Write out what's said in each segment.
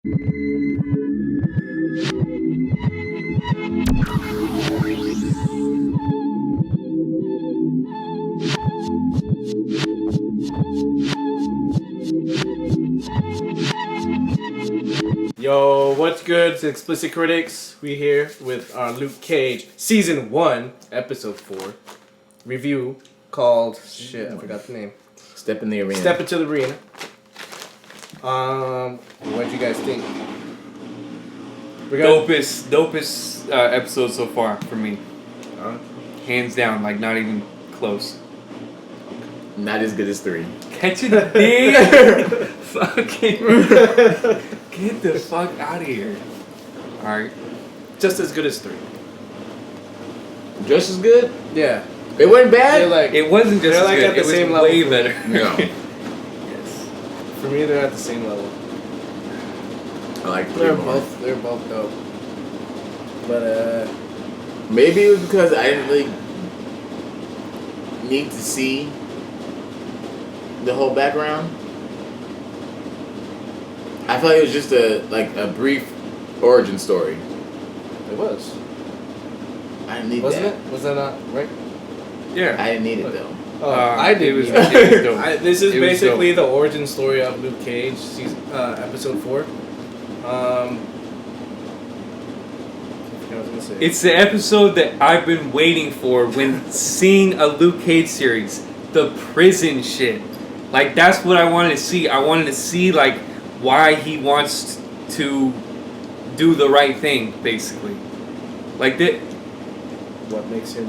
Yo, what's good? It's Explicit Critics. We here with our Luke Cage Season 1, Episode 4 review called... Shit, I forgot the name. Step in the arena. Step into the arena. What'd you guys think? Dopest episode so far for me. Hands down, like not even close. Not as good as 3. Catch it, dick! Fucking get the fuck out of here. Alright. Just as good as 3. Just as good? Yeah. It wasn't bad? It wasn't just they're as like good. at the It was same level way for better. No. Yes. For me, they're at the same level. I like 3 They're more. both dope. But, Maybe it was because I didn't really need to see the whole background. I felt like it was just a brief origin story. it was. I didn't need Wasn't that. it? Was that not right? Yeah. I didn't need it though. Oh, I did. It was dope. This is It was basically the origin story of Luke Cage, episode 4. I was gonna say. It's the episode that I've been waiting for when seeing a Luke Cage series. The prison shit. Like, that's what I wanted to see. I wanted to see, like, why he wants to do the right thing, basically. Like, what makes him.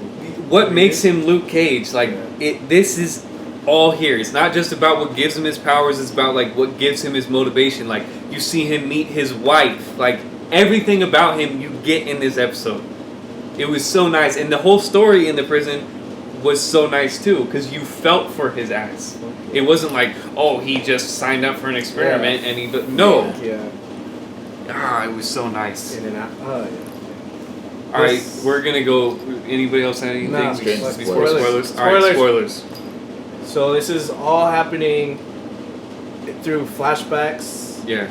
what makes him Luke Cage. Like, Yeah. this is all here. It's not just about what gives him his powers. It's about, like, what gives him his motivation. Like, you see him meet his wife. Like, everything about him you get in this episode. It was so nice. And the whole story in the prison was so nice, too, because you felt for his ass. It wasn't like, oh, he just signed up for an experiment and he... No. Yeah. Ah, it was so nice. In and out. Oh, yeah. Alright, we're gonna go... Anybody else have anything? Nah, Straight to Before spoilers. spoilers? Alright, spoilers. So this is all happening through flashbacks. Yeah.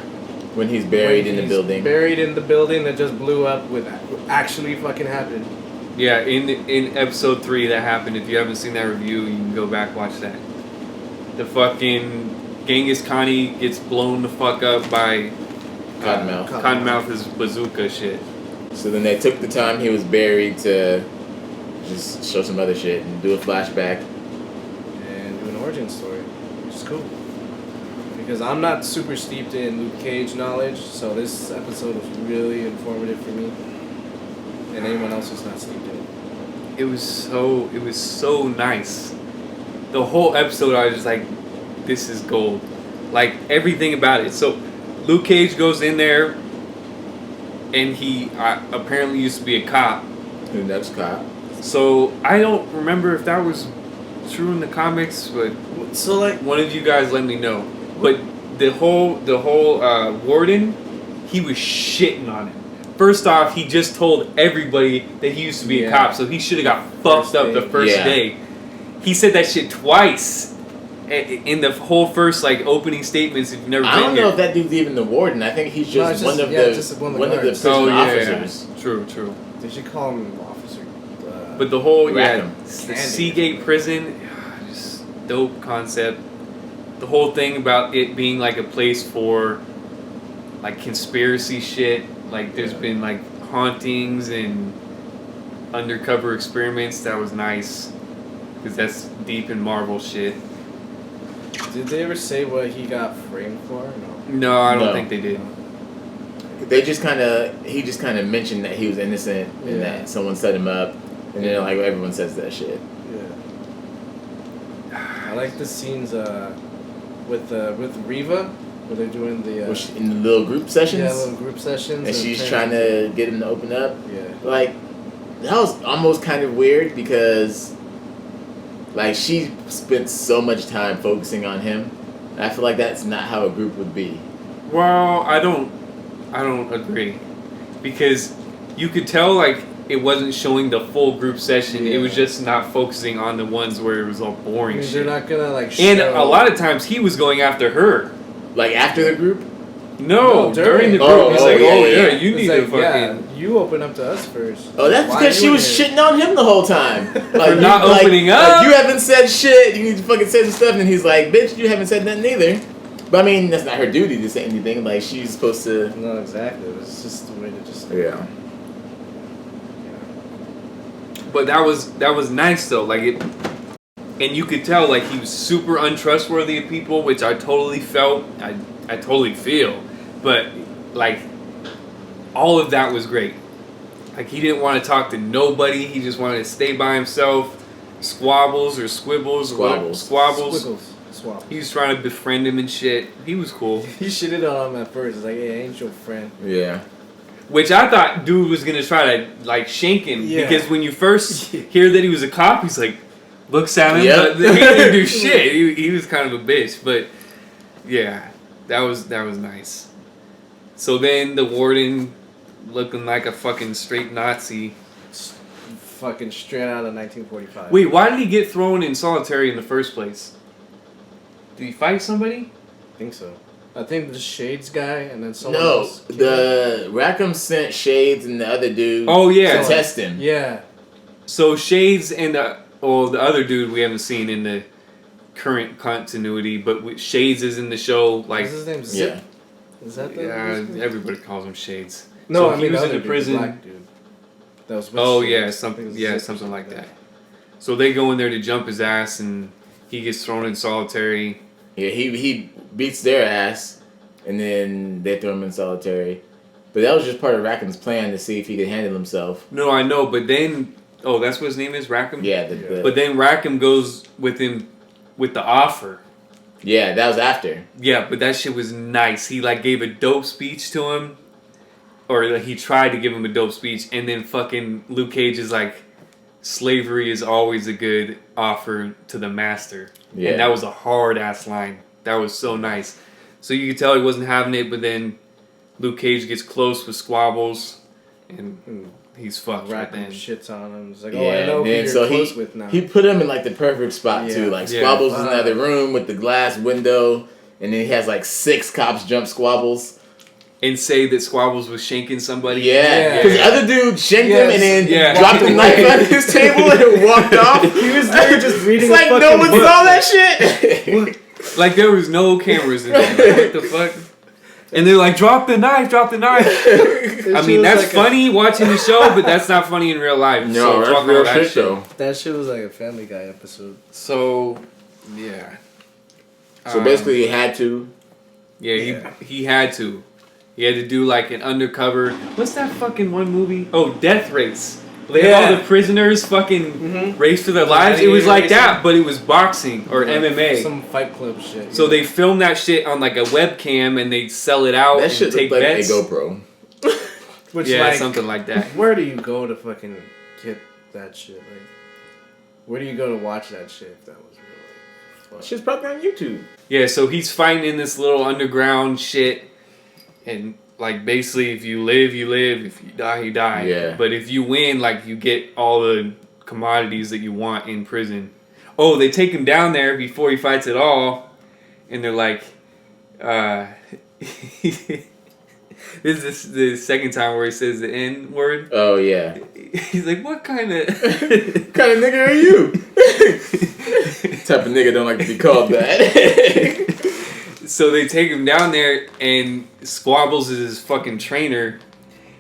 When he's buried in the He's building. Buried in the building that just blew up with actually fucking happened. Yeah, in episode 3 that happened. If you haven't seen that review, you can go back watch that. The fucking Genghis Khani gets blown the fuck up by Cottonmouth. Cottonmouth's bazooka shit. So then they took the time he was buried to just show some other shit and do a flashback. And do an origin story, which is cool. Because I'm not super steeped in Luke Cage knowledge, so this episode was really informative for me. And anyone else who's not steeped in it. It was so nice. The whole episode, I was just like, this is gold. Like, everything about it. So, Luke Cage goes in there, and he apparently used to be a cop. Who next cop? So, I don't remember if that was true in the comics, but So like, one of you guys let me know. But the whole warden, he was shitting on him. First off, he just told everybody that he used to be a cop, so he should have got fucked up the first day. He said that shit twice in the whole first opening statements. If you've never been I don't know here. if that dude's even the warden. I think he's just, one of the guards. prison officers. Yeah. True. They should call him officer. But the whole Rackham. the Seagate prison, just dope concept. The whole thing about it being like a place for like conspiracy shit. Like there's been like hauntings and undercover experiments. That was nice. Because that's deep in Marvel shit. Did they ever say what he got framed for? No. No, I don't No. think they did. He just kind of mentioned that he was innocent and that someone set him up, and then like everyone says that shit. Yeah. I like the scenes with Reva where they're doing the In the little group sessions. yeah, little group sessions, And she's trying to get him to open up. Yeah. Like, that was almost kind of weird because, like, she spent so much time focusing on him. And I feel like that's not how a group would be. Well, I don't agree. Because you could tell, like, it wasn't showing the full group session. Yeah. It was just not focusing on the ones where it was all boring I mean, shit. they're not gonna like. And show... a lot of times he was going after her. Like, after the group? No, during the group, Oh, he's oh, like, yeah, "Oh yeah. yeah, you It's need like, to fucking." yeah, you open up to us first. Oh, that's Why because are she you was in here? shitting on him the whole time. Like, not opening up. Like, you haven't said shit. You need to fucking say some stuff. And he's like, bitch, you haven't said nothing either. But I mean, that's not her duty to say anything. Like, she's supposed to. No, exactly. It's just the way to just. Yeah. But that was nice though. Like it, and you could tell like he was super untrustworthy of people, which I totally felt. I totally feel, but like all of that was great. Like he didn't want to talk to nobody. He just wanted to stay by himself. Squabbles or squibbles. Squabbles. Squabbles. Squiggles. Swap. He was trying to befriend him and shit. He was cool. He shitted on him at first. It's like, hey, I ain't your friend. Yeah. Which I thought dude was gonna try to like shank him Yeah. because when you first hear that he was a cop, he's like looks at him, Yep. but he didn't do shit. He was kind of a bitch, but yeah, that was nice. So then the warden, looking like a fucking straight Nazi. Fucking straight out of 1945. Wait, why did he get thrown in solitary in the first place? Did he fight somebody? I think so. I think the Shades guy and then someone No, else. the Rackham sent Shades and the other dude Oh yeah. to test him. Yeah. So Shades and the other dude we haven't seen in the current continuity, but Shades is in the show. Like, What's his name? Zip? Yeah. Is that the? yeah, everybody calls him Shades. No, So I he mean was the in other the prison. Dude, the black dude. That was. With Oh Shades. yeah, I something. think it was Yeah, Zip or something like that. So they go in there to jump his ass, and he gets thrown in solitary. Yeah, he beats their ass, and then they throw him in solitary. But that was just part of Rackham's plan to see if he could handle himself. No, I know, but then that's what his name is, Rackham. Yeah, But then Rackham goes with him with the offer. yeah, that was after. Yeah, but that shit was nice. He like gave a dope speech to him, or like, he tried to give him a dope speech, and then fucking Luke Cage is like, slavery is always a good offer to the master. Yeah. And that was a hard ass line. That was so nice. So you could tell he wasn't having it, but then Luke Cage gets close with Squabbles, and he's fucked right Rackham then. shits on him. It's like, Yeah, oh, I know who man, you're so close with now. he put him in like the perfect spot Yeah. too. Like Yeah. Squabbles is in the other room with the glass window, and then he has like 6 cops jump Squabbles. And say that Squabbles was shanking somebody. Yeah, Yeah. because the other dude shanked him Yes. and then Yeah. dropped the knife at his table and walked off. He was there just reading. It's like a no fucking one book. saw that shit. Like there was no cameras in there. Like, what the fuck? And they're like, drop the knife, drop the knife. I mean, that's funny watching the show, but that's not funny in real life. No, so that's fuck all real that shit though. That shit was like a Family Guy episode. So, yeah. So basically, he had to. Yeah, he had to. He had to do like an undercover. What's that fucking one movie? Oh, Death Race. They have all Yeah. the prisoners fucking race for their lives. It was like that, but it was boxing or MMA. Some Fight Club shit. So they film that shit on like a webcam and they sell it out That and shit take looked like bets. a GoPro. Which, Yeah, like, something like that. Where do you go to fucking get that shit? Like, where do you go to watch that shit if that was real? Like, Shit's probably on YouTube. Yeah, so he's fighting in this little underground shit, and like basically, if you live, you live. If you die, you die. Yeah. But if you win, like you get all the commodities that you want in prison. Oh, they take him down there before he fights at all, and they're like, this is the second time where he says the N word. Oh yeah. He's like, what kind of What kind of nigga are you? Type of nigga don't like to be called that. So they take him down there, and Squabbles is his fucking trainer.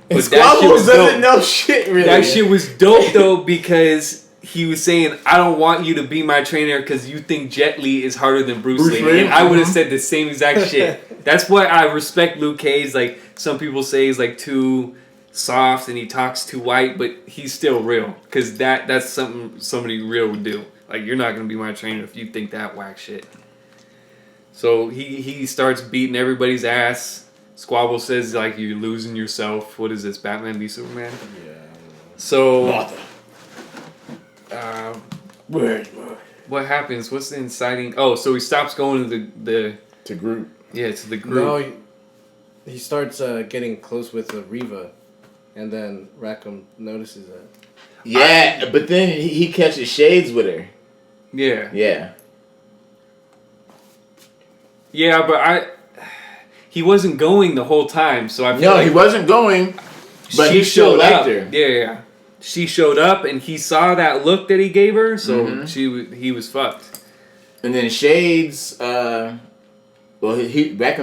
And But that shit was Squabbles doesn't dope. know shit really. That shit was dope though, because he was saying, I don't want you to be my trainer because you think Jet Li is harder than Bruce Bruce Lee. Lee? And I would have said the same exact shit. That's why I respect Luke Cage. Like, some people say he's like too soft and he talks too white, but he's still real. Because that's something somebody real would do. Like, you're not going to be my trainer if you think that whack shit. So he starts beating everybody's ass. Squabble says, like, you're losing yourself. What is this, Batman v Superman? yeah. So, what happens? What's the inciting? Oh, so he stops going to to group. to the group. No, he starts getting close with Reva, and then Rackham notices that. Yeah, but then he catches Shades with her. Yeah. Yeah. Yeah, but he wasn't going the whole time. So I feel No, like he wasn't going, but she he still showed liked up. her. Yeah. She showed up, and he saw that look that he gave her, so Mm-hmm. he was fucked. And then Shades, Rackham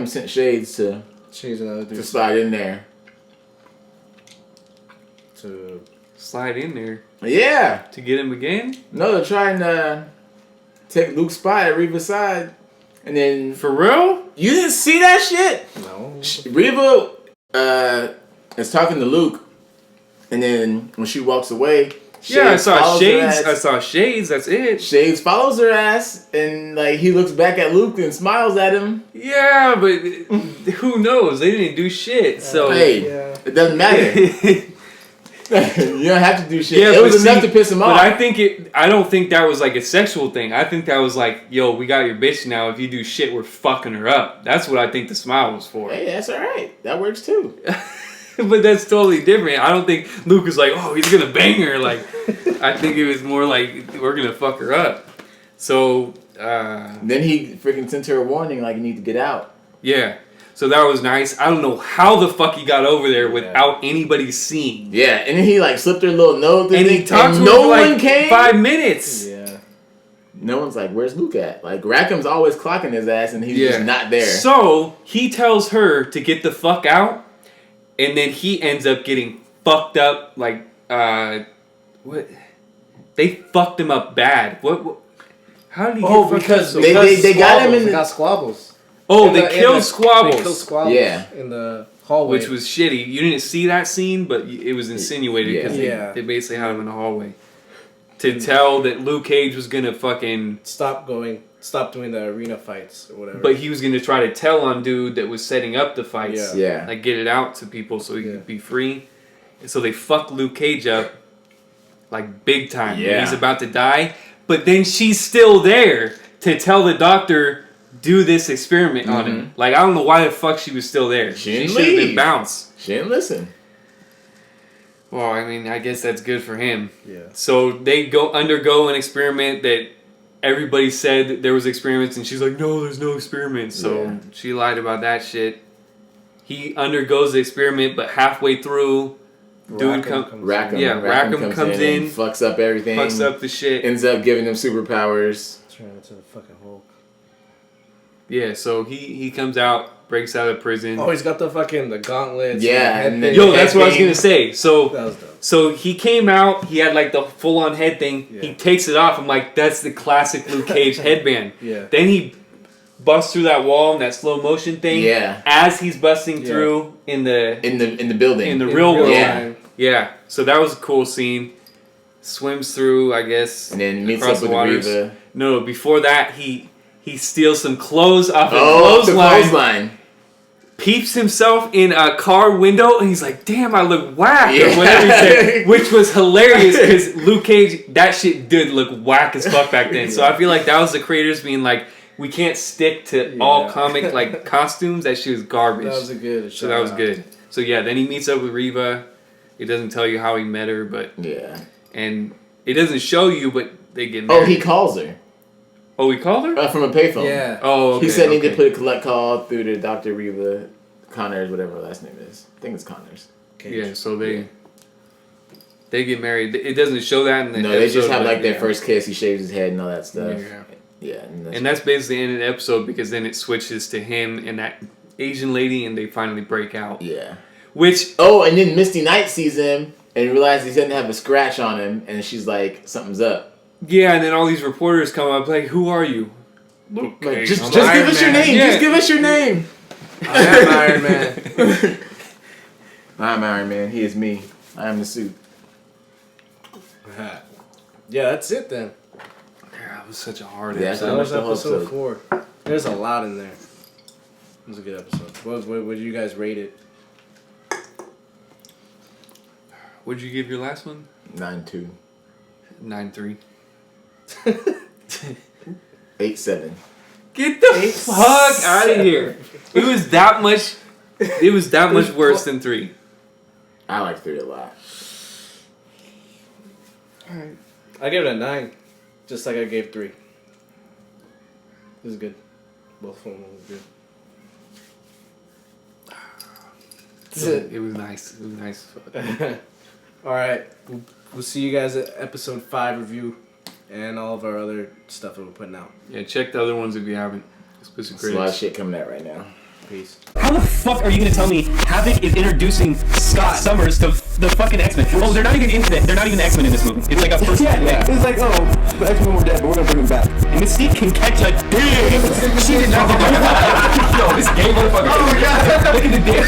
sent Shades to another dude. slide in there. To Slide in there Yeah. to get him again? No, they're trying to take Luke's spot at Reva's side. And then... For real? You didn't see that shit? no. Reva is talking to Luke. And then when she walks away... Yeah, I Shades saw follows her Shades. ass. I saw Shades, that's it. Shades follows her ass. And like he looks back at Luke and smiles at him. Yeah, but who knows? They didn't do shit, so... Hey, Yeah. it doesn't matter. You don't have to do shit. Yeah, it but was enough see, to piss him But off. I don't think that was like a sexual thing. I think that was like, yo, we got your bitch now. If you do shit, we're fucking her up. That's what I think the smile was for. Hey, that's alright. That works too. But that's totally different. I don't think Luke was like, oh, he's gonna bang her. Like, I think it was more like, we're gonna fuck her up. So, Then he freaking sent her a warning like you need to get out. yeah. So that was nice. I don't know how the fuck he got over there without anybody seeing. Yeah, and then he like slipped her a little note. And he talked to her no for one like came. 5 minutes. Yeah. No one's like, where's Luke at? Like Rackham's always clocking his ass and he's just not there. So he tells her to get the fuck out, and then he ends up getting fucked up. Like, what? They fucked him up bad. What how did he get fucked because up so they got him in They the- got squabbles. Oh, In they the- killed in the- Squabbles. They killed Squabbles. Yeah. In the hallway. Which was shitty. You didn't see that scene, but it was insinuated because Yeah. they basically had him in the hallway to tell that Luke Cage was gonna fucking. Stop doing the arena fights or whatever. But he was gonna try to tell on dude that was setting up the fights. Yeah. Like get it out to people so he could be free. And so they fucked Luke Cage up like big time. Yeah. He's about to die. But then she's still there to tell the doctor do this experiment on him. Like I don't know why the fuck she was still there. She didn't should have been leave. bounced. She didn't listen. Well, I mean, I guess that's good for him. Yeah. So they undergo an experiment that everybody said that there was experiments, and she's like, no, there's no experiments. So she lied about that shit. He undergoes the experiment, but halfway through, Rackham comes in, and fucks up everything. fucks up the shit. Ends up giving them superpowers. Turn into the fucking Hulk. Yeah, so he comes out, breaks out of prison. Oh, he's got the gauntlets. Yeah, and and the then- head Yo, that's what I was thing. gonna say. So That was dope. So he came out, he had like the full on head thing. Yeah. He takes it off. I'm like, that's the classic Luke Cage headband. Yeah. Then he busts through that wall in that slow motion thing. Yeah. As he's busting through in the In the building. in the real world. Yeah. Yeah. So that was a cool scene. Swims through, I guess. And then meets across up with the waters. Reva. No, before that he steals some clothes off a Oh, the clothesline. clothesline. Peeps himself in a car window, and he's like, "Damn, I look whack," Yeah. or whatever he said, which was hilarious because Luke Cage, that shit did look whack as fuck back then. So I feel like that was the creators being like, "We can't stick to all comic like costumes. That shit was garbage." That was a good. So that was good. So yeah, then he meets up with Reva. It doesn't tell you how he met her, but and it doesn't show you, but they get married. Oh, he calls her Oh, he called her. from a payphone. Yeah. Oh, okay, He said he okay. need to put a collect call through to Dr. Reva Connors, whatever her last name is. I think it's Connors. Yeah, so they get married. It doesn't show that in the No, episode. they just have but like their yeah. first kiss. He shaves his head and all that stuff. Yeah. Yeah, And that's basically the end of the episode because then it switches to him and that Asian lady and they finally break out. yeah. Which Oh, and then Misty Knight sees him and realizes he doesn't have a scratch on him, and she's like, something's up. yeah, and then all these reporters come up like, "Who are you?" Like, Okay, just I'm give Iron us your Man. name. Yeah. Just give us your name. I am Iron Man. I'm Iron Man. He is me. I am the suit. Yeah, that's it then. Yeah, it was such a hard Yeah, episode. That was the whole episode episode. 4. There's a lot in there. It was a good episode. What would you guys rate it? What'd you give your last one? 9-2. 9.3. 8-7. Get the fuck out of here! It was that much. It was that much worse than 3. I like 3 a lot. Alright. I gave it a 9. Just like I gave 3. This is good. Both of them were good. It was nice. It was nice. All right, we'll see you guys at episode 5 review and all of our other stuff that we're putting out. Yeah, check the other ones if you haven't. Explicit There's a lot of Crew. shit coming out right now. Peace. How the fuck are you gonna tell me Havoc is introducing Scott Summers to the fucking X-Men? Oh, they're not even into that. They're not even the X-Men in this movie. It's like a first. Yeah. It's like, oh, the X-Men were dead, but we're gonna bring them back. And Mystique can catch a dick. She did not. Yo, this gay motherfucker. Oh my god! Look at the dick.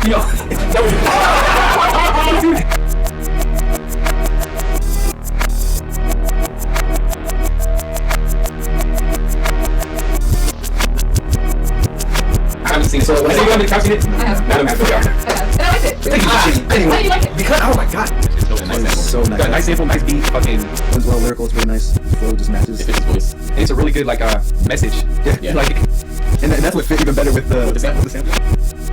Yo. I haven't seen it. So, has anyone seen it? I have. Madam has. I have. And I liked it. Thank you. Why do you like it? Because, oh my god. It's so nice. Got a nice sample, nice beat, fucking. It's well lyrical, it's really nice. The flow just matches. It fits his voice. And it's a really good, like, message. Yeah. Yeah. Like, And that's what fit even better with the sample.